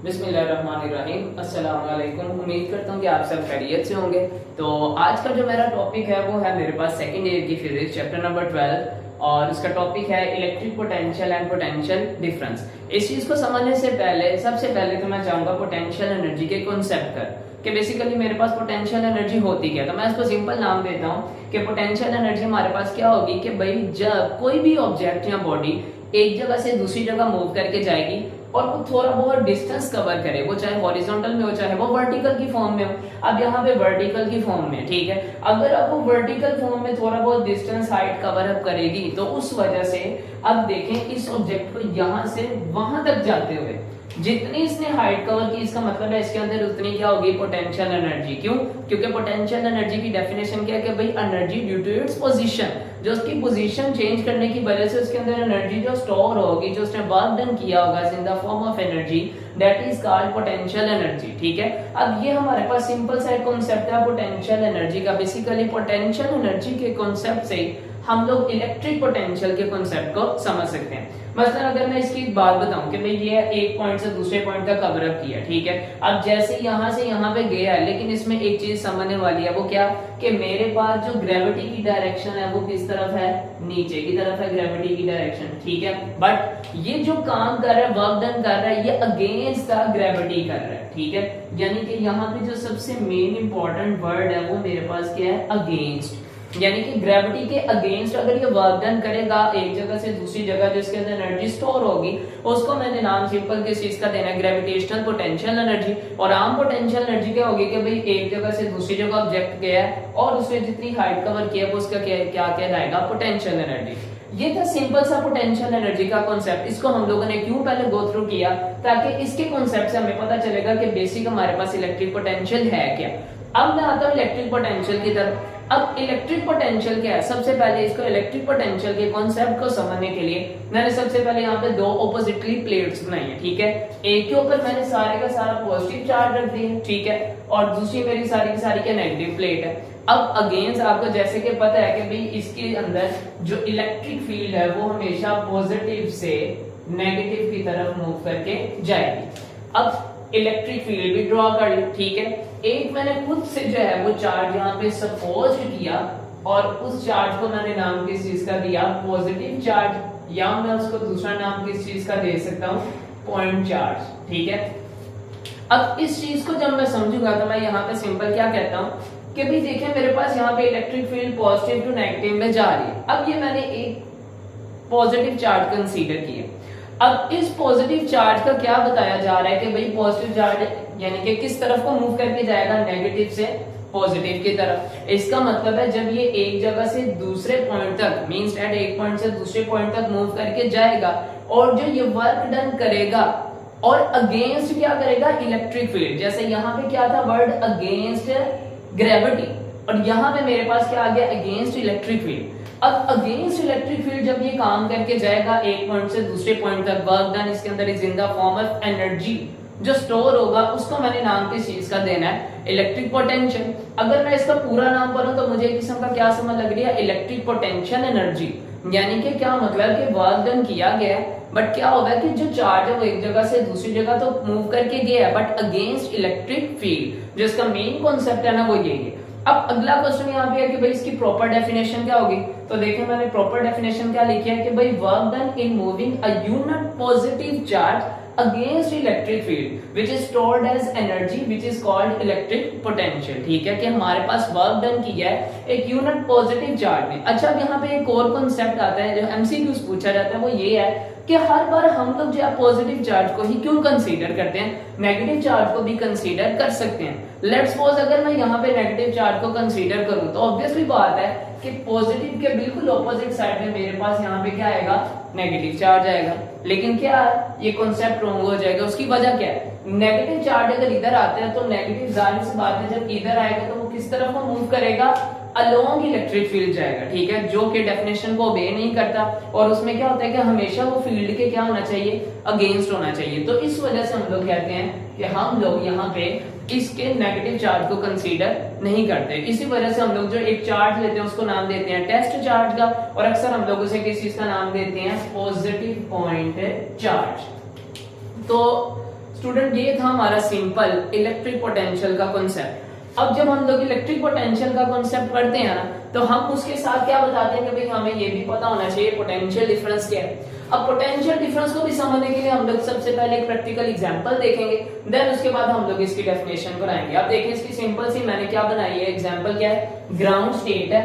बिस्मिल्लाहिर्रहमानिर्रहीम। अस्सलाम वालेकुम। उम्मीद करता हूँ कि आप सब खैरियत से होंगे। तो आज का जो मेरा टॉपिक है वो है मेरे पास सेकंड ईयर की फिजिक्स चैप्टर नंबर 12 और उसका टॉपिक है electric potential and potential difference. इस चीज को समझने से पहले सबसे पहले तो मैं चाहूंगा पोटेंशियल एनर्जी के कॉन्सेप्ट पर कि बेसिकली मेरे पास पोटेंशियल एनर्जी होती क्या। तो मैं इसको सिंपल नाम देता हूँ कि पोटेंशियल एनर्जी हमारे पास क्या होगी कि भाई जब कोई भी ऑब्जेक्ट या बॉडी एक जगह से दूसरी जगह मूव करके जाएगी और वो थोड़ा बहुत डिस्टेंस कवर करे, वो चाहे हॉरिजॉन्टल में हो चाहे वो वर्टिकल की फॉर्म में हो। अब यहाँ पे वर्टिकल की फॉर्म में, ठीक है, अगर अब वो वर्टिकल फॉर्म में थोड़ा बहुत डिस्टेंस हाइट कवर अप करेगी तो उस वजह से अब देखें इस ऑब्जेक्ट को यहाँ से वहां तक जाते हुए जितनी इसने हाइट कवर की, इसका मतलब है इसके अंदर उतनी क्या होगी पोटेंशियल एनर्जी। क्यों? क्योंकि पोटेंशियल एनर्जी की डेफिनेशन क्या है कि भाई energy due to its position, जो उसकी पोजीशन चेंज करने की वजह से उसके अंदर एनर्जी जो स्टोर होगी, जो उसने वर्क डन किया होगा in the form of energy, that is called potential energy. ठीक है, अब ये हमारे पास सिंपल सा कॉन्सेप्ट है पोटेंशियल एनर्जी का। बेसिकली पोटेंशियल एनर्जी के कॉन्सेप्ट से हम लोग इलेक्ट्रिक पोटेंशियल के कॉन्सेप्ट को समझ सकते हैं। मतलब अगर मैं इसकी एक बात बताऊं कि भाई ये एक पॉइंट से दूसरे पॉइंट का कवर अप किया, ठीक है, अब जैसे यहां से यहां पे गया है, लेकिन इसमें एक चीज समझने वाली है, वो क्या कि मेरे पास जो ग्रेविटी की डायरेक्शन है वो किस तरफ है, नीचे की तरफ है ग्रेविटी की डायरेक्शन। ठीक है, बट ये जो काम कर रहा है, वर्क डन कर रहा है, ये अगेंस्ट द ग्रेविटी कर रहा है। ठीक है, यानी कि यहाँ पे जो सबसे मेन इंपॉर्टेंट वर्ड है वो मेरे पास क्या है, अगेंस्ट। यानी कि ग्रेविटी के अगेंस्ट अगर ये वर्क डन करेगा एक जगह से दूसरी जगह, जिसके अंदर एनर्जी स्टोर होगी, उसको मैंने नाम सिंपल किस चीज का देना है, ग्रेविटेशनल पोटेंशियल एनर्जी। और आम पोटेंशियल एनर्जी क्या होगी कि भाई एक जगह से दूसरी जगह ऑब्जेक्ट गया है और उसने जितनी हाइट कवर किया है उसका क्या कहलाएगा, पोटेंशियल एनर्जी। ये था सिंपल सा पोटेंशियल एनर्जी का कॉन्सेप्ट। इसको हम लोगों ने क्यों पहले गो थ्रू किया, ताकि इसके कॉन्सेप्ट से हमें पता चलेगा कि बेसिक हमारे पास इलेक्ट्रिक पोटेंशियल है क्या। अब मैं आता हूँ इलेक्ट्रिक पोटेंशियल की तरफ। अब इलेक्ट्रिक पोटेंशियल क्या है, सबसे पहले इसको इलेक्ट्रिक पोटेंशियल के कॉन्सेप्ट को समझने के लिए मैंने सबसे पहले यहाँ पे दो ऑपोजिटली प्लेट्स बनाई है। ठीक है, एक के ऊपर मैंने सारे का सारा पॉजिटिव चार्ज रख दिया है, ठीक है, और दूसरी मेरी सारी की सारी क्या नेगेटिव प्लेट है। अब अगेंस्ट आपको जैसे कि पता है कि भाई इसके अंदर जो इलेक्ट्रिक फील्ड है वो हमेशा पॉजिटिव से नेगेटिव की तरफ मूव करके जाएगी। अब इलेक्ट्रिक फील्ड भी ड्रॉ कर ली, ठीक है, एक मैंने खुद से जो है वो चार्ज यहाँ पे सपोज किया और उस चार्ज को मैंने नाम किस चीज का दिया, पॉजिटिव चार्ज, या मैं उसको दूसरा नाम किस चीज का दे सकता हूँ, पॉइंट चार्ज। ठीक है, अब इस चीज को जब मैं समझूंगा तो मैं यहाँ पे सिंपल क्या कहता हूँ कि भाई देखिए मेरे पास यहाँ पे electric field positive to negative में जा रही है। अब ये मैंने एक पॉजिटिव चार्ज कंसीडर किया। अब इस पॉजिटिव चार्ज का क्या बताया जा रहा है कि भाई पॉजिटिव चार्ज यानी कि किस तरफ को मूव करके जाएगा, नेगेटिव से पॉजिटिव की तरफ। इसका मतलब है जब ये एक जगह से दूसरे पॉइंट तक, मींस एट एक पॉइंट से दूसरे पॉइंट तक मूव करके जाएगा और जो ये वर्क डन करेगा और अगेंस्ट क्या करेगा, इलेक्ट्रिक फील्ड। जैसे यहाँ पे क्या था वर्ड अगेंस्ट ग्रेविटी, और यहाँ पे मेरे पास क्या आ गया, अगेंस्ट इलेक्ट्रिक फील्ड। अब अगेंस्ट इलेक्ट्रिक फील्ड जब ये काम करके जाएगा एक पॉइंट से दूसरे पॉइंट तक, वर्क डन इसके अंदर is in the form of energy, जो स्टोर होगा उसको मैंने नाम किस चीज का देना है, इलेक्ट्रिक पोटेंशियल। अगर मैं इसका पूरा नाम पढ़ूं तो मुझे एक किस्म का क्या समझ लग रही है, इलेक्ट्रिक पोटेंशियल एनर्जी। यानी कि क्या मतलब कि वर्क डन किया गया है, बट क्या होगा कि जो चार्ज है वो एक जगह से दूसरी जगह तो मूव करके गया है, बट अगेंस्ट इलेक्ट्रिक फील्ड, जो इसका मेन कॉन्सेप्ट है ना वो यही है। अब अगला क्वेश्चन यहाँ पे है कि भाई इसकी प्रॉपर डेफिनेशन क्या होगी। तो देखिए मैंने प्रॉपर डेफिनेशन क्या लिखी है कि भाई work done in moving a unit positive charge against electric field which is stored as energy which is called electric potential. ठीक है, कि हमारे पास वर्क डन किया है एक यूनिट पॉजिटिव चार्ज में। अच्छा, अब यहाँ पे एक और कॉन्सेप्ट आता है जो एमसीक्यूज पूछा जाता है, वो ये है कि हर बार हम लोग जो है पॉजिटिव चार्ज को ही क्यों कंसीडर करते हैं, नेगेटिव चार्ज को भी कंसीडर कर सकते हैं। लेट्स सपोज अगर मैं यहाँ पे नेगेटिव चार्ज को कंसीडर करूं तो ऑब्वियसली बात है कि पॉजिटिव के बिल्कुल ऑपोजिट साइड में मेरे पास यहाँ पे क्या आएगा, नेगेटिव चार्ज आएगा। लेकिन क्या है, ये कॉन्सेप्ट रॉन्ग हो जाएगा। उसकी वजह क्या है, नेगेटिव चार्ज अगर इधर आता है तो नेगेटिव जाहिर सी बात है जब इधर आएगा तो वो किस तरफ को मूव करेगा, अलोंग इलेक्ट्रिक फील्ड जाएगा। ठीक है, जो कि डेफिनेशन को ओबे नहीं करता, और उसमें क्या होता है कि हमेशा वो फील्ड के क्या होना चाहिए, अगेंस्ट होना चाहिए। तो इस वजह से हम लोग कहते हैं कि हम लोग यहाँ पे इसके नेगेटिव चार्ज को कंसीडर नहीं करते। इसी वजह से हम लोग जो एक चार्ज लेते हैं उसको नाम देते हैं टेस्ट चार्ज का, और अक्सर हम लोग उसे किस चीज का नाम देते हैं, पॉजिटिव पॉइंट चार्ज। तो स्टूडेंट ये था हमारा सिंपल इलेक्ट्रिक पोटेंशियल का कॉन्सेप्ट। अब जब हम लोग इलेक्ट्रिक पोटेंशियल का कॉन्सेप्ट पढ़ते हैं ना, तो हम उसके साथ क्या बताते हैं कि भाई हमें ये भी पता होना चाहिए पोटेंशियल डिफरेंस क्या है। अब पोटेंशियल डिफरेंस को भी समझने के लिए हम लोग सबसे पहले एक प्रैक्टिकल एग्जांपल देखेंगे, देन उसके बाद हम लोग इसकी डेफिनेशन बनाएंगे। अब देखिए इसकी सिंपल सी मैंने क्या बनाई है, एग्जांपल क्या है, ग्राउंड स्टेट है।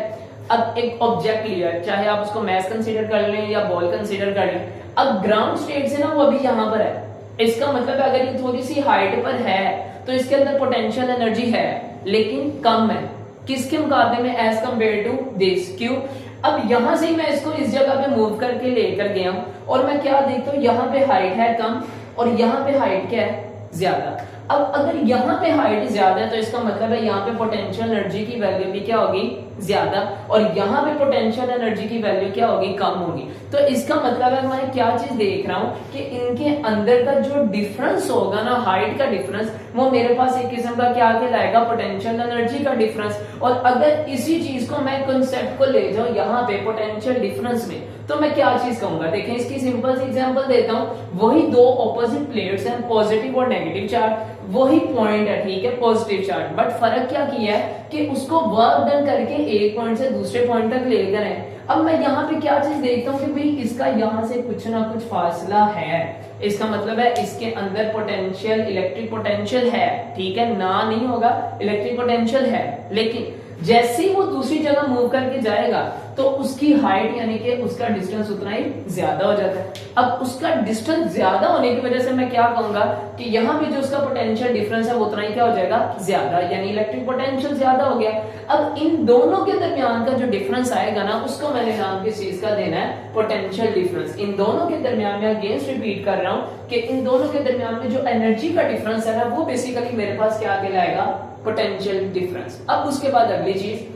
अब एक ऑब्जेक्ट लिया, चाहे आप उसको मैस कंसीडर कर लें या बॉल कंसीडर कर लें। अब ग्राउंड स्टेट से ना वो अभी यहाँ पर है, इसका मतलब अगर ये थोड़ी सी हाइट पर है तो इसके अंदर पोटेंशियल एनर्जी है लेकिन कम है, किसके मुकाबले में, एज कम्पेयर टू दिस। क्यों? अब यहां से मैं इसको इस जगह पे मूव करके लेकर गया हूं और मैं क्या देखता हूं, यहाँ पे हाइट है कम और यहाँ पे हाइट क्या है, ज्यादा। अब अगर यहाँ पे हाइट ज्यादा है तो इसका मतलब है यहाँ पे पोटेंशियल एनर्जी की वैल्यू भी क्या होगी, ज्यादा, और यहाँ पे पोटेंशियल एनर्जी की वैल्यू क्या होगी, कम होगी। तो इसका मतलब है मैं क्या चीज देख रहा हूं कि इनके अंदर का जो डिफरेंस होगा ना, हाइट का डिफरेंस, वो मेरे पास एक किस्म का क्या कहलाएगा, पोटेंशियल एनर्जी का डिफरेंस। और अगर इसी चीज को मैं कंसेप्ट को ले जाऊं यहाँ पे पोटेंशियल डिफरेंस में, तो मैं क्या चीज कहूंगा, देखें इसकी सिंपल सी एग्जांपल देता हूं। वही दो ऑपोजिट प्लेट्स हैं, पॉजिटिव और नेगेटिव चार्ज, वही पॉइंट है, ठीक है, पॉजिटिव चार्ज, बट फर्क क्या किया है कि उसको वर्क डन करके एक पॉइंट से दूसरे पॉइंट तक लेकर है। अब मैं यहाँ पे क्या चीज देखता हूँ कि भाई इसका यहाँ से कुछ ना कुछ फासला है, इसका मतलब है इसके अंदर पोटेंशियल, इलेक्ट्रिक पोटेंशियल है, ठीक है, ना नहीं होगा, इलेक्ट्रिक पोटेंशियल है। लेकिन जैसे ही वो दूसरी जगह मूव करके जाएगा तो उसकी हाइट यानी कि उसका डिस्टेंस उतना ही ज्यादा हो जाता है। अब उसका डिस्टेंस ज्यादा होने की वजह से मैं क्या कहूंगा कि यहाँ पे जो उसका पोटेंशियल डिफरेंस है वो उतना ही क्या हो जाएगा, ज्यादा, यानी इलेक्ट्रिक पोटेंशियल ज्यादा हो गया। अब इन दोनों के दरमियान का जो डिफरेंस आएगा ना, उसको मैंने नाम किस चीज का देना है, पोटेंशियल डिफरेंस। इन दोनों के दरमियान में अगेंस्ट रिपीट कर रहा हूं कि इन दोनों के दरमियान में जो एनर्जी का डिफरेंस है ना, वो बेसिकली मेरे पास क्या कहलाएगा, पोटेंशियल डिफरेंस। अब उसके बाद अगली चीज,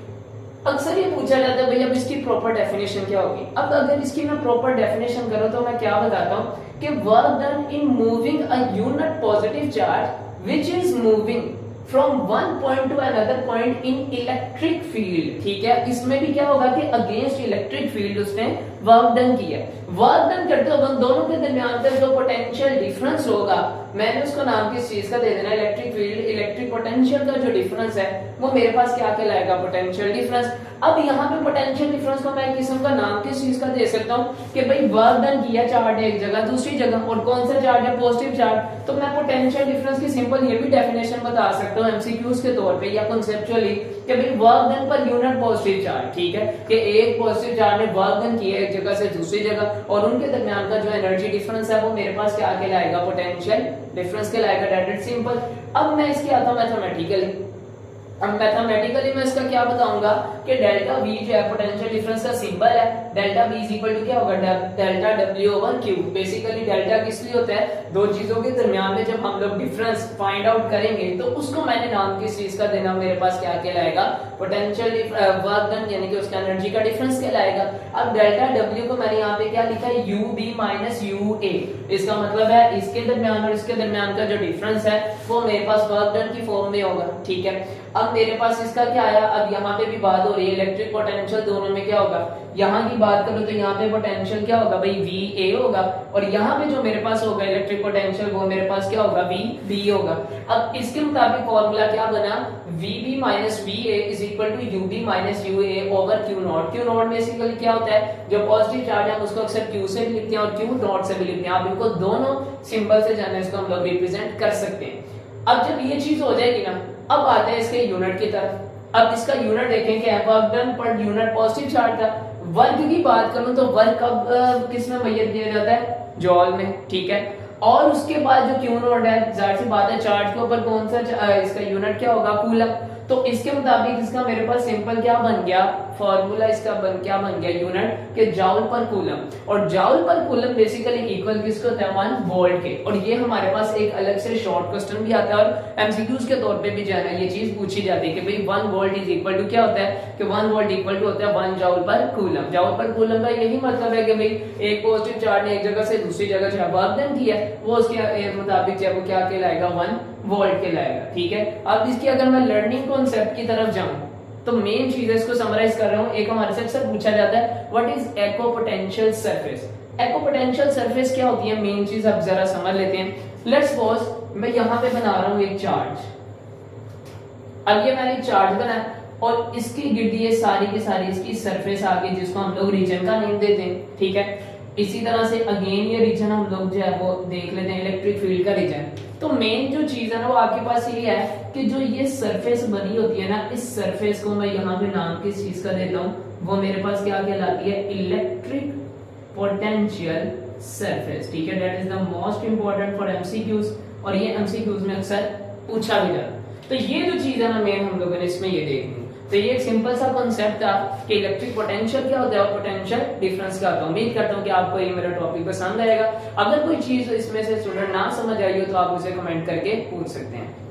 अक्सर ये पूछा जाता है भाई अब इसकी प्रॉपर डेफिनेशन क्या होगी। अब अगर इसकी मैं प्रॉपर डेफिनेशन करूं तो मैं क्या बताता हूं कि work done in moving a unit positive charge which is moving from one point two another point in electric field, ठीक है। इसमें भी क्या होगा कि अगेंस्ट इलेक्ट्रिक फील्ड उसने वर्क डन किया। वर्क डन करते हुए दोनों के दरमियान का जो पोटेंशियल डिफरेंस होगा, मैंने उसको नाम किस चीज का दे देना, इलेक्ट्रिक फील्ड, इलेक्ट्रिक पोटेंशियल का जो डिफरेंस है वो मेरे पास क्या कहलाएगा, पोटेंशियल डिफरेंस। अब यहाँ पे पोटेंशियल डिफरेंस को मैं किस्म का नाम किस चीज का दे सकता हूँ कि भाई वर्क डन किया चार्ज एक जगह दूसरी जगह, और कौन सा चार्ज है, पॉजिटिव चार्ज। तो मैं पोटेंशियल डिफरेंस की सिंपल ये भी डेफिनेशन बता सकता हूँ एमसीक्यूज के तौर पे या कॉन्सेप्चुअली कि भाई work done per unit positive charge, ठीक है, कि एक पॉजिटिव चार्ज ने वर्क डन किया एक जगह से दूसरी जगह और उनके दरमियान का जो एनर्जी डिफरेंस है वो मेरे पास क्या कहलाएगा, पोटेंशियल डिफरेंस कहलाएगा, दैट इज सिंपल। अब मैं इसके आता हूं मैथमेटिकली। अब मैथमेटिकली मैं इसका क्या बताऊंगा कि डेल्टा V जो है पोटेंशियल डिफरेंस का सिंबल है, delta V is equal to क्या होगा, delta W over Q। Basically delta किस लिए होता है, दो चीजों के दरमियान में जब हम लोग डिफरेंस फाइंड आउट करेंगे तो उसको मैंने नाम किस चीज का देना, मेरे पास क्या कहलाएगा, पोटेंशियल वर्क डन यानी कि उसका एनर्जी का डिफरेंस कहलाएगा। अब डेल्टा W को मैंने यहाँ पे क्या लिखा है, UB माइनस UA। इसका मतलब है इसके दरमियान और इसके दरमियान का जो डिफरेंस है वो मेरे पास वर्क डन की फॉर्म में होगा, ठीक है। अब मेरे पास इसका क्या आया, अब यहाँ पे भी बात हो रही है इलेक्ट्रिक पोटेंशियल, दोनों में क्या होगा, यहाँ की बात करूं तो यहाँ पे पोटेंशियल क्या होगा भाई, VA होगा, और यहाँ पे जो मेरे पास होगा इलेक्ट्रिक पोटेंशियल वो मेरे पास क्या होगा, VB होगा। अब इसके मुताबिक फॉर्मूला क्या बना, VB minus VA is equal to UB minus UA over Q naught. Q naught basically क्या होता है, जो पॉजिटिव चार्ज है उसको अक्सर Q से भी लिखते हैं और Q नॉट से भी लिखते हैं। आप इनको दोनों सिंबल से जाने इसको हम लोग रिप्रेजेंट कर सकते हैं। अब जब ये चीज हो जाएगी ना, अब आते हैं इसके यूनिट की तरफ। अब इसका यूनिट देखेंगे, work done per unit positive charge था। वर्क की बात करूं तो वर्क अब किस में मैयत दिया जाता है, जॉल में, ठीक है। और उसके बाद जो क्यू नोट है, जाहिर सी बात है चार्ज के ऊपर कौन सा इसका यूनिट क्या होगा, कूलम। तो इसके मुताबिक इसका मेरे पास सिंपल क्या बन गया, फॉर्मूला इसका क्या बन गया यूनिट के जाउल पर कूलम। और जाउल पर कूलम बेसिकली इक्वल किसको होता है, 1 वोल्ट के। और ये हमारे पास एक अलग से शॉर्ट क्वेश्चन भी आता है और एमसीक्यूज के तौर पे भी जो है ये चीज पूछी जाती है कि भाई 1 वोल्ट इज इक्वल टू क्या होता है, कि 1 वोल्ट इक्वल टू होता है 1 जाउल पर कूलम। जाउल पर कूलम का यही मतलब है कि भाई एक पॉजिटिव चार्ज ने एक जगह से दूसरी जगह जो वर्क डन किया वो उसके मुताबिक जो वो क्या कहलाएगा, 1 वोल्ट कहलाएगा, ठीक है। अब इसकी अगर मैं लर्निंग कॉन्सेप्ट की तरफ जाऊं तो मेन चीज है, इसको समराइज कर रहा हूं। एक हमारे से अक्सर पूछा जाता है what is equipotential surface. Equipotential surface क्या होती है, मेन चीज अब जरा समझ लेते हैं। लेट्स सपोज मैं यहाँ पे बना रहा हूं एक चार्ज। अब ये मैंने चार्ज बनाया और इसकी गिरदी है सारी की सारी इसकी सरफेस आ गई, जिसको हम लोग रीजन का नेम देते हैं, ठीक है। इसी तरह से अगेन ये रीजन हम लोग जो है वो देख लेते हैं, इलेक्ट्रिक फील्ड का रीजन। तो मेन जो चीज है ना वो आपके पास ये है कि जो ये सरफेस बनी होती है ना, इस सरफेस को मैं यहाँ पे नाम किस चीज का देता हूँ, वो मेरे पास क्या कहलाती है, इलेक्ट्रिक पोटेंशियल सरफेस, ठीक है। That is the most important for MCQs, और ये एमसीक्यूज में अक्सर पूछा भी जाता है। तो ये जो चीज है ना मेन हम लोगों ने इसमें ये देखनी। तो ये एक सिंपल सा कॉन्सेप्ट था कि इलेक्ट्रिक पोटेंशियल क्या होता है और पोटेंशियल डिफरेंस क्या होता है। उम्मीद करता हूँ कि आपको ये मेरा टॉपिक पसंद आएगा। अगर कोई चीज इसमें से स्टूडेंट ना समझ आई हो तो आप उसे कमेंट करके पूछ सकते हैं।